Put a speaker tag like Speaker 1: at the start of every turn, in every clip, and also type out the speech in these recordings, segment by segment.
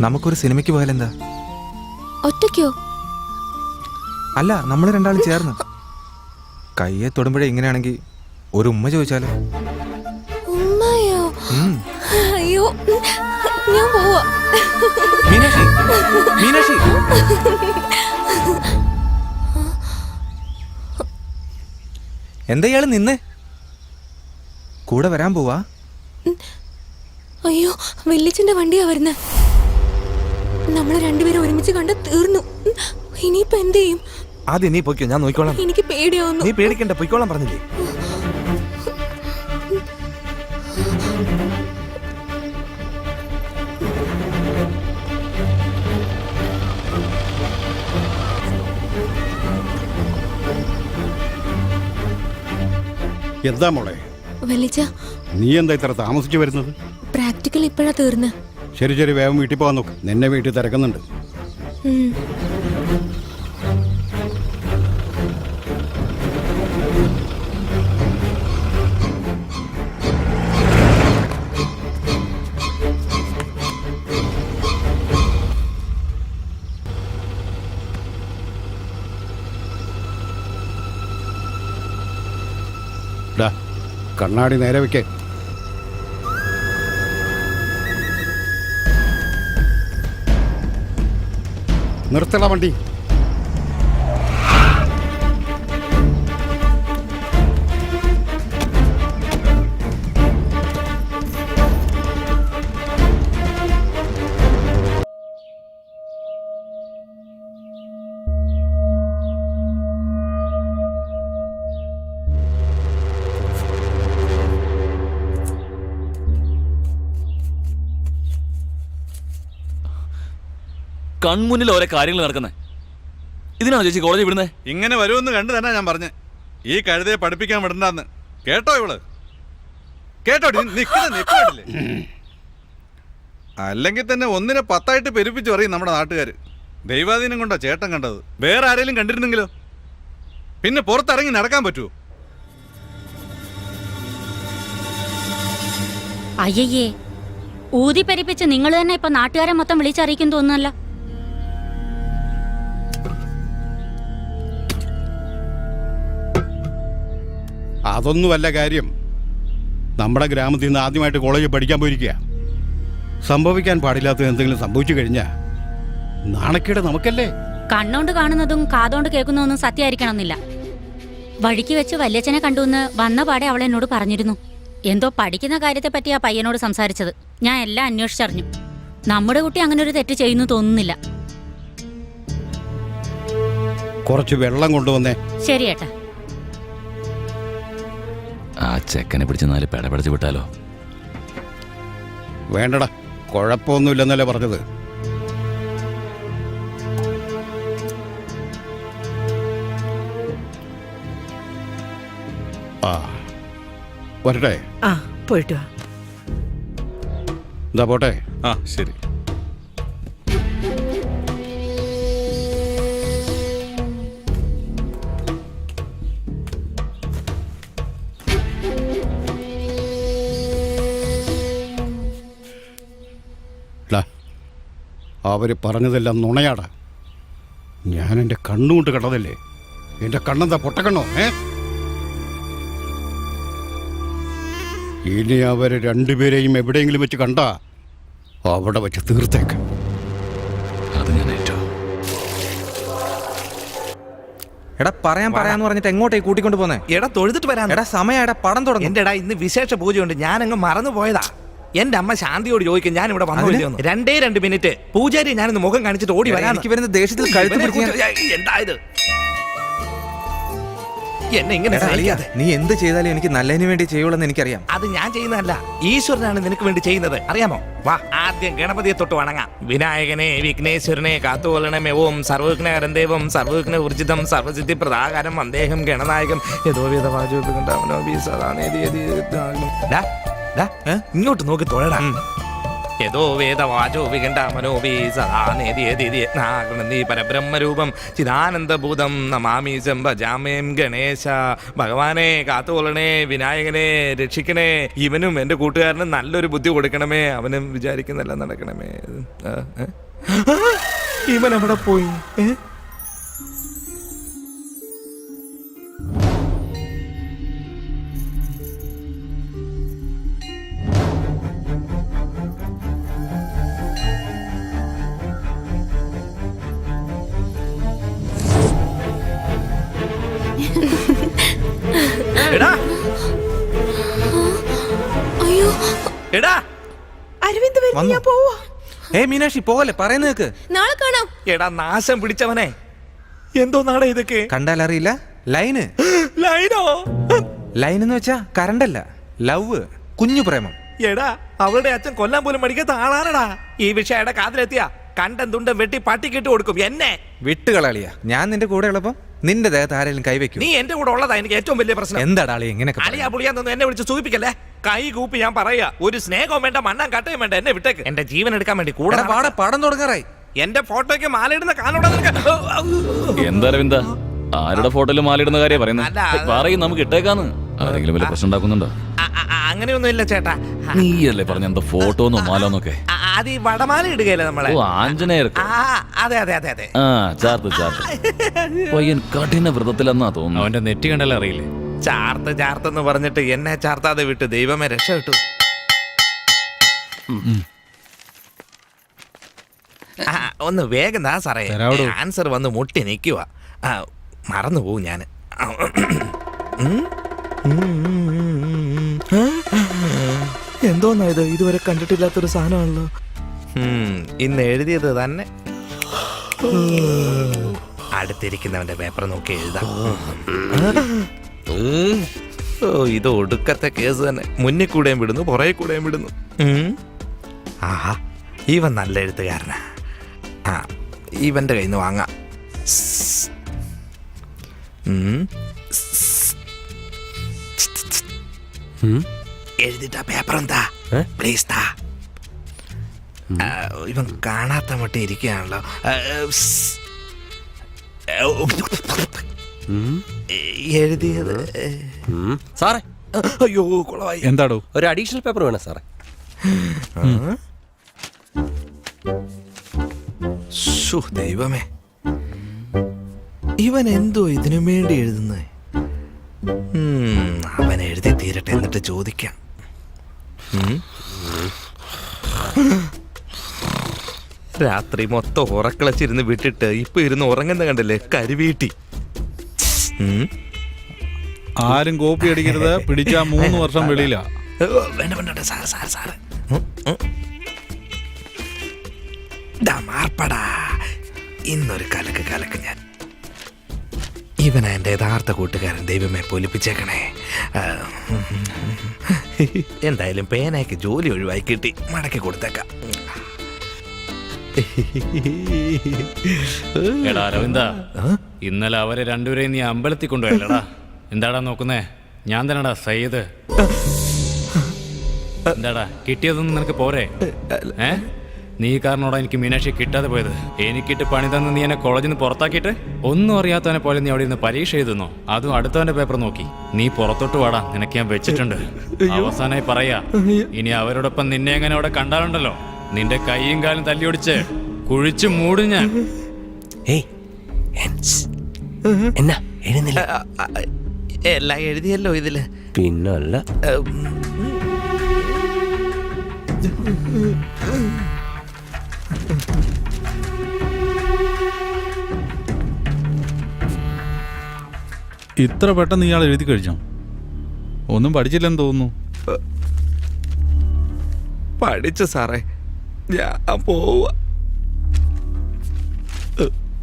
Speaker 1: നമുക്കൊരു സിനിമയ്ക്ക് പോയാലെന്താ?
Speaker 2: ഒറ്റയ്ക്കോ?
Speaker 1: അല്ല, നമ്മൾ രണ്ടാളും ചേർന്ന്. കയ്യെ തൊടുമ്പോഴേ ഇങ്ങനെയാണെങ്കിൽ ഒരു ഉമ്മ ചോദിച്ചാലോ?
Speaker 2: ഉമ്മയോ? അയ്യോ, ഞാൻ പോവാ.
Speaker 1: മീനാക്ഷി, മീനാക്ഷി. എന്താ ഇയാള് നിന്നേ? കൂടെ വരാൻ പോവാ?
Speaker 2: അയ്യോ, വെല്ലിച്ചന്റെ വണ്ടിയാ വരുന്നേ. നമ്മള് രണ്ടുപേരും ഒരുമിച്ച് കണ്ട തീർന്നു. ഇനിയിപ്പോ എന്ത് ചെയ്യും?
Speaker 3: ആദ്യം നീ പൊയ്ക്കോ, ഞാൻ നോക്കിക്കോളാം.
Speaker 2: എനിക്ക് പേടിയാവുന്നു.
Speaker 3: നീ പേടിക്കണ്ട, പൊയ്ക്കോളാം പറഞ്ഞില്ലേ.
Speaker 4: എന്താ മോളെ?
Speaker 2: വെല്ലിച്ച,
Speaker 4: നീ എന്താ ഇത്ര താമസിച്ചു വരുന്നത്?
Speaker 2: പ്രാക്ടിക്കൽ ഇപ്പഴാ തീർന്ന്.
Speaker 4: ശരി ശരി, വേഗം വീട്ടിൽ പോകാൻ നോക്ക്. നിന്നെ വീട്ടിൽ തിരക്കുന്നുണ്ട്. കണ്ണാടി നേരെ വെക്കേ. നിർത്തണ വണ്ടി.
Speaker 5: കൺമുന്നിൽ ഓരോ കാര്യങ്ങൾ നടക്കുന്നത്. ഇതിനാണോ ചേച്ചി കോളേജിൽ വിടുന്നത്?
Speaker 6: ഇങ്ങനെ വരുമെന്ന് കണ്ടു തന്നെ ഞാൻ പറഞ്ഞ് ഈ കഴുതയെ പഠിപ്പിക്കാൻ വിടണ്ടെന്ന്. കേട്ടോ ഇവള്? കേട്ടോ? നിൽക്കില്ലേ? അല്ലെങ്കിൽ തന്നെ ഒന്നിനെ 10 പെരുപ്പിച്ചു പറയും നമ്മുടെ നാട്ടുകാര്. ദൈവാധീനം കൊണ്ടാ ചേട്ടൻ കണ്ടത്. വേറെ ആരെങ്കിലും കണ്ടിരുന്നെങ്കിലോ? പിന്നെ പുറത്തിറങ്ങി നടക്കാൻ പറ്റുമോ?
Speaker 7: അയ്യയ്യേ, ഊതി പരിപ്പിച്ച് നിങ്ങൾ തന്നെ ഇപ്പൊ നാട്ടുകാരെ മൊത്തം വിളിച്ചറിയിക്കും തോന്നുന്നല്ല.
Speaker 4: അതൊന്നുമല്ല കാര്യം. നമ്മുടെ ഗ്രാമത്തിൽ നിന്ന് ആദ്യമായിട്ട് കോളേജിൽ പഠിക്കാൻ പോയിരിക്കുക. സംഭവിക്കാൻ പാടില്ലാത്ത എന്തെങ്കിലും സംഭവിച്ചു കഴിഞ്ഞാൽ നാണക്കേട് നമുക്കല്ലേ.
Speaker 7: കണ്ണോണ്ട് കാണുന്നതും കാതോണ്ട് കേൾക്കുന്നതൊന്നും സത്യമായിരിക്കണമെന്നില്ല. വഴിക്ക് വെച്ച് വല്യച്ഛനെ കണ്ടുവന്ന് വന്ന പാടെ അവൾ എന്നോട് പറഞ്ഞിരുന്നു. എന്തോ പഠിക്കുന്ന കാര്യത്തെ പറ്റി ആ പയ്യനോട് സംസാരിച്ചത്. ഞാൻ എല്ലാം അന്വേഷിച്ചറിഞ്ഞു. നമ്മുടെ കുട്ടി അങ്ങനെ ഒരു തെറ്റ് ചെയ്യുന്നു തോന്നുന്നില്ല.
Speaker 4: കുറച്ച് വെള്ളം കൊണ്ടുവന്നേ.
Speaker 7: ശരി ഏട്ടാ.
Speaker 5: ആ ചെക്കനെ പിടിച്ച് 4 പെടപടച്ച് വിട്ടാലോ?
Speaker 4: വേണ്ടടാ, കുഴപ്പമൊന്നുമില്ലെന്നല്ലേ പറഞ്ഞത്. ആ വരട്ടെ.
Speaker 8: ആ, പോയിട്ട് വാ.
Speaker 4: എന്താ പോട്ടെ?
Speaker 6: ആ ശരി.
Speaker 4: അവര് പറഞ്ഞതെല്ലാം നുണയാടാ. ഞാൻ എൻ്റെ കണ്ണുകൊണ്ട് കണ്ടതല്ലേ. എൻ്റെ കണ്ണെന്താ പൊട്ടക്കണ്ണോ? ഇനി അവര് രണ്ടുപേരെയും എവിടെയെങ്കിലും വെച്ച് കണ്ടാ അവിടെ വെച്ച് തീർത്തേക്ക്.
Speaker 5: അത് ഞാൻ ഏറ്റു.
Speaker 1: എടാ പറയാന്ന് പറഞ്ഞിട്ട് എങ്ങോട്ടേ കൂട്ടിക്കൊണ്ട് പോന്നേ?
Speaker 3: എടാ തൊഴുതിട്ട് വരാൻ.
Speaker 1: എടാ സമയം, എടാ പടം തുടങ്ങും.
Speaker 3: എന്റെ ഇന്ന് വിശേഷ പൂജയുണ്ട്. ഞാനങ്ങ് മറന്നു പോയതാ. എന്റെ അമ്മ ശാന്തിയോട് ചോദിക്കും ഞാൻ ഇവിടെ വന്നു. 2 മിനിറ്റ് പൂജാരി ഞാനിന്ന് മുഖം കാണിച്ചിട്ട് ഓടി വരാൻ.
Speaker 1: എനിക്ക് വരുന്ന ദേഷ്യത്തിൽ കഴുത്ത്
Speaker 3: എന്തായത്? എന്നെ ഇങ്ങനെ
Speaker 1: നീ എന്ത് ചെയ്താലും എനിക്ക് നല്ലതിന് വേണ്ടി ചെയ്യുള്ളൂ എനിക്കറിയാം.
Speaker 3: അത് ഞാൻ ചെയ്യുന്നതല്ല, ഈശ്വരനാണ് നിനക്ക് വേണ്ടി ചെയ്യുന്നത്. അറിയാമോ? വാ, ആദ്യം ഗണപതിയെ തൊട്ട് വണങ്ങാം. വിനായകനെ വിഘ്നേശ്വരനെ കാത്തുകൊള്ളണമേ. ഓം സർവവിഘ്നഹരം ദേവം സർവവിഘ്ന ഊർജിതം സർവസിദ്ധി പ്രദാകാരം വന്ദേഹം ഗണനായകം ഇങ്ങോട്ട് നോക്കി തൊഴടാ. യഥോ വേദവാചോ വികണ്ഠാമനോപി സദാ നേതി പരബ്രഹ്മരൂപം ചിദാനന്ദഭൂതം നമാമീശം ഭജാമേം ഗണേശ. ഭഗവാനെ കാത്തുകൊള്ളണേ, വിനായകനെ രക്ഷിക്കണേ, ഇവനും എൻ്റെ കൂട്ടുകാരനും നല്ലൊരു ബുദ്ധി കൊടുക്കണമേ, അവനും വിചാരിക്കുന്നെല്ലാം നടക്കണമേ. ഇവൻ എവിടെ പോയി? എടാ
Speaker 2: അയ്യോ
Speaker 3: എടാ
Speaker 2: അരവിന്ദ് വരുന്നു,
Speaker 1: വന്നോ?
Speaker 2: ഞാൻ പോവാ.
Speaker 1: മീനാക്ഷി പോകല്ലേ, പറയുന്ന കേക്ക്.
Speaker 2: നാളെ കാണാം.
Speaker 3: എടാ നാശം പിടിച്ചവനെ, എന്തോ നാടേ ഇതൊക്കെ?
Speaker 1: കണ്ടാൽ അറിയില്ല. ലൈന്
Speaker 3: ലൈനോ?
Speaker 1: ലൈൻ എന്ന് വെച്ചാ കറണ്ടല്ല, ലവ്, കുഞ്ഞു പ്രേമം.
Speaker 3: എടാ അവളുടെ അച്ഛൻ കൊല്ലാൻ പോലും മടിക്കാത്ത ആളാണടാ. ഈ വിഷയയുടെ കാതിലെത്തിയ കണ്ടം തുണ്ടം വെട്ടി പട്ടിക്കിട്ട് കൊടുക്കും എന്നെ.
Speaker 1: വിട്ടുകളാളിയാ, ഞാൻ നിന്റെ കൂടെ ഉള്ളപ്പം നിന്റെ ദേഹത്ത് ആരെങ്കിലും കൈവയ്ക്കും.
Speaker 3: നീ എന്റെ കൂടെ ഉള്ളതാ എനിക്ക് ഏറ്റവും വലിയ പ്രശ്നം.
Speaker 1: എന്താടാ അളി എങ്ങനെയൊക്കെ
Speaker 3: അളിയാ പുളിയാന്നൊന്നും എന്നെ വിളിച്ച് സൂചിപ്പിക്കല്ലേ. കൈ കൂപ്പി ഞാൻ പറയാ, ഒരു സ്നേഹവും വേണ്ട, മണ്ണാൻ കട്ടയും വേണ്ട, എന്നെ വിട്ടേക്ക്. എന്റെ ജീവൻ എടുക്കാൻ വേണ്ടി കൂടെ
Speaker 1: എടാ, പാടെ പടം തുടങ്ങാറായി.
Speaker 3: എന്റെ ഫോട്ടോയ്ക്ക് മാലയിടുന്ന കാണൂടാ നിനക്ക്?
Speaker 5: എന്താ അരവിന്ദ, ആരുടെ ഫോട്ടോയിൽ മാലിടുന്ന കാര്യം
Speaker 3: അല്ല,
Speaker 5: പറയുന്നത്? പറയും, നമുക്ക് ഇട്ടേക്കാന്ന്. ആരെങ്കിലും വലിയ പ്രശ്നം ഉണ്ടാക്കുന്നുണ്ടോ?
Speaker 3: അങ്ങനെയൊന്നും ഇല്ല ചേട്ടാ.
Speaker 5: നീയല്ലേ പറഞ്ഞ എന്താ ഫോട്ടോന്നോ മാലോന്നൊക്കെ?
Speaker 3: അത് ഈ വടമാല ഇടുകയല്ലേ നമ്മളെ.
Speaker 5: ഓ, ആഞ്ജനേയർക്ക്.
Speaker 3: അതെ അതെ അതെ അതെ.
Speaker 5: ആ, ചാർത്ത് ചാർത്ത്. പയ്യൻ കഠിന വ്രതത്തിലെന്നാ തോന്നുന്നു.
Speaker 8: അവന്റെ നെറ്റി കണ്ടല്ലേ അറിയില്ലേ?
Speaker 3: ചാർത്ത് ചാർത്തെന്ന് പറഞ്ഞിട്ട് എന്നെ ചാർത്താതെ വിട്ട് ദൈവമേ രക്ഷപ്പെട്ടു. ഒന്ന് വേഗം താ സാറേ, ആൻസർ വന്ന് മുട്ടി നിൽക്കുക. മറന്നു പോവും ഞാൻ. എന്തോന്നാ ഇത്? ഇതുവരെ കണ്ടിട്ടില്ലാത്തൊരു സാധനമാണല്ലോ. ഇന്ന് എഴുതിയത് തന്നെ. അടുത്തിരിക്കുന്നവന്റെ പേപ്പർ നോക്കി എഴുതാം. ഓ, ഇത് ഒടുക്കത്തെ കേസ് തന്നെ. മുന്നിൽ കൂടെയും വിടുന്നു, പുറകെ കൂടെയും വിടുന്നു. ആഹാ, ഇവൻ നല്ല എഴുത്തുകാരനാ. ഇവന്റെ കയ്യിൽ നിന്ന് വാങ്ങാം. എഴുതിട്ട പേപ്പർ എന്താ പ്ലീസ് താ. ഇവൻ കാണാത്ത മട്ടി ഇരിക്കുകയാണല്ലോ. എഴുതിയത്
Speaker 9: സാറേ.
Speaker 3: അയ്യോ കുളമായി.
Speaker 8: എന്താടോ?
Speaker 9: ഒരു അഡീഷണൽ പേപ്പർ വേണം സാറേ.
Speaker 3: ദൈവമേ, ഇവൻ എന്തോ ഇതിനു വേണ്ടി എഴുതുന്നത്? അവൻ എഴുതി തീരട്ടെ, എന്നിട്ട് ചോദിക്കാം. രാത്രി മൊത്തം ഉറക്കളച്ചിരുന്ന് വിട്ടിട്ട് ഇപ്പൊ ഇരുന്ന് ഉറങ്ങുന്ന കണ്ടല്ലേ കരുവീട്ടി.
Speaker 8: ആരും കോപ്പി അടിക്കരുത്, പിടിച്ചാ 3 വർഷം വെളിയിലാ.
Speaker 3: വേണ്ട വേണ്ട സാറ് സാറ് സാറ് മാർപ്പടാ. ഇന്നൊരു കലക്ക് കലക്ക് ഞാൻ. ഇവനാ എൻ്റെ യഥാർത്ഥ കൂട്ടുകാരൻ. ദൈവമേ പൊലിപ്പിച്ചേക്കണേ. എന്തായാലും പേനയ്ക്ക് ജോലി ഒഴിവായി കിട്ടി, മടക്കി കൊടുത്തേക്കാം.
Speaker 8: എടാ അരവിന്ദ, ഇന്നലെ അവരെ രണ്ടുപേരെയും നീ അമ്പലത്തിൽ കൊണ്ടുപോയല്ലടാ. എന്താടാ നോക്കുന്നേ? ഞാൻ തന്നെടാ സയ്യിദ്. എന്താടാ കിട്ടിയതൊന്നും നിനക്ക് പോരെ? നീ കാരണോടാ എനിക്ക് മീനാക്ഷി കിട്ടാതെ പോയത്. എനിക്കിട്ട് പണി തന്ന് നീ എന്നെ കോളേജിൽ നിന്ന് പുറത്താക്കിയിട്ട് ഒന്നും അറിയാത്തവനെ പോലെ നീ അവിടെ നിന്ന് പരീക്ഷ എഴുതുന്നോ? അതും അടുത്തവന്റെ പേപ്പർ നോക്കി. നീ പുറത്തോട്ട് വാടാ, നിനക്ക് ഞാൻ വെച്ചിട്ടുണ്ട്. അവസാനമായി പറയാ, ഇനി അവരോടൊപ്പം നിന്നെ എങ്ങനെ അവിടെ കണ്ടാലുണ്ടല്ലോ, നിന്റെ കൈയും കാലും തല്ലിയൊടിച്ച് കുഴിച്ചു മൂടും ഞാൻ.
Speaker 9: എന്നാ എഴുന്നില്ല?
Speaker 3: എല്ലാം എഴുതിയല്ലോ ഇതില്.
Speaker 9: പിന്നല്ല.
Speaker 8: ഇത്ര പെട്ടെന്ന് ഇയാൾ എഴുതി കഴിഞ്ഞോ? ഒന്നും പഠിച്ചില്ലെന്ന് തോന്നുന്നു.
Speaker 3: പഠിച്ചു സാറേ, ഞാൻ പോവാ.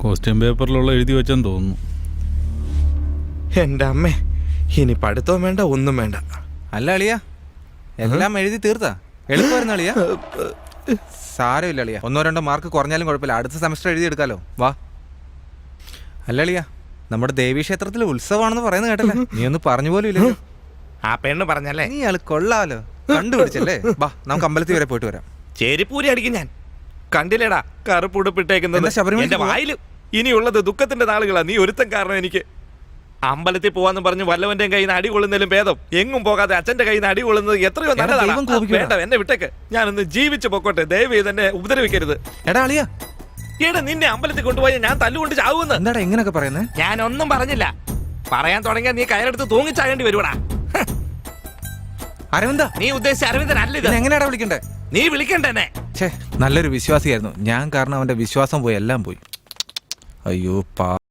Speaker 8: ക്വസ്റ്റ്യൻ പേപ്പറിലുള്ള എഴുതി വെച്ചെന്ന് തോന്നുന്നു.
Speaker 3: എൻ്റെ അമ്മേ, ഇനി പഠിത്തവും വേണ്ട, ഒന്നും വേണ്ട.
Speaker 1: അല്ല അളിയ, എല്ലാം എഴുതി തീർത്താ? എളുപ്പമായിരുന്നു അളിയ. സാരമില്ല അളിയ, 1-2 മാർക്ക് കുറഞ്ഞാലും കുഴപ്പമില്ല, അടുത്ത സെമസ്റ്റർ എഴുതി എടുക്കാലോ. വാ. അല്ല അളിയ, നമ്മുടെ ദേവീക്ഷേത്രത്തിൽ ഉത്സവമാണെന്ന് പറയുന്നത് കേട്ടല്ലേ? നീ ഒന്ന് പറഞ്ഞു പോലും ഇല്ലല്ലോ.
Speaker 3: ആ പെണ്ണ് പറഞ്ഞല്ലേ?
Speaker 1: നീ ആള് കൊള്ളാലോ, കണ്ടുപിടിച്ചല്ലേ? വാ, നമുക്ക് അമ്പലത്തിൽ വരെ പോയിട്ട് വരാം.
Speaker 3: ചെരിപ്പൂരി അടിക്കും ഞാൻ. കണ്ടില്ലേടാ കറുപ്പുടുപ്പിട്ടേക്കുന്നത്
Speaker 1: എന്താ ശബരിമലയ്ക്ക്
Speaker 3: എന്റെ
Speaker 1: പോവാ?
Speaker 3: വായിലും. ഇനിയുള്ളത് ദുഃഖത്തിന്റെ നാളുകളാ. നീ ഒരുത്തൻ കാരണം എനിക്ക്. അമ്പലത്തിൽ പോവാന്ന് പറഞ്ഞ് വല്ലവന്റെയും കയ്യിൽ നിന്ന് അടി കൊള്ളുന്നതിലും ഭേദം എങ്ങും പോകാതെ അച്ഛന്റെ കയ്യിൽ നിന്ന് അടി കൊള്ളുന്നത് എത്രയോ നല്ലതാണ്.
Speaker 1: ദൈവം കോപിക്കുമെടാ.
Speaker 3: വേണ്ട, എന്നെ വിട്ടേക്ക്. ഞാനൊന്ന് ജീവിച്ചു പൊക്കോട്ടെ. ദയവ് ചെയ്ത് എന്നെ ഉപദ്രവിക്കരുത്.
Speaker 1: എടാ അളിയ,
Speaker 3: ഈടെ നിന്നെ അമ്പലത്തിൽ കൊണ്ടുപോയി ഞാൻ തല്ലുകൊണ്ട് ചാവുമെന്ന്.
Speaker 1: എന്താടാ എങ്ങനെയൊക്കെ പറയുന്നേ?
Speaker 3: ഞാനൊന്നും പറഞ്ഞില്ല. പറയാൻ തുടങ്ങിയാൽ നീ കയറെടുത്ത് തൂങ്ങിച്ചാകേണ്ടി വരുവാടാ.
Speaker 1: അരവിന്ദ,
Speaker 3: നീ ഉദ്ദേശിച്ച അരവിന്ദനല്ല ഇത്.
Speaker 1: എങ്ങനെയാടാ വിളിക്കണ്ടേ?
Speaker 3: നീ വിളിക്കണ്ട എന്നെ.
Speaker 1: ഛേ, നല്ലൊരു വിശ്വാസിയായിരുന്നു ഞാൻ. കാരണം അവന്റെ വിശ്വാസം പോയി, എല്ലാം പോയി. അയ്യോ പാ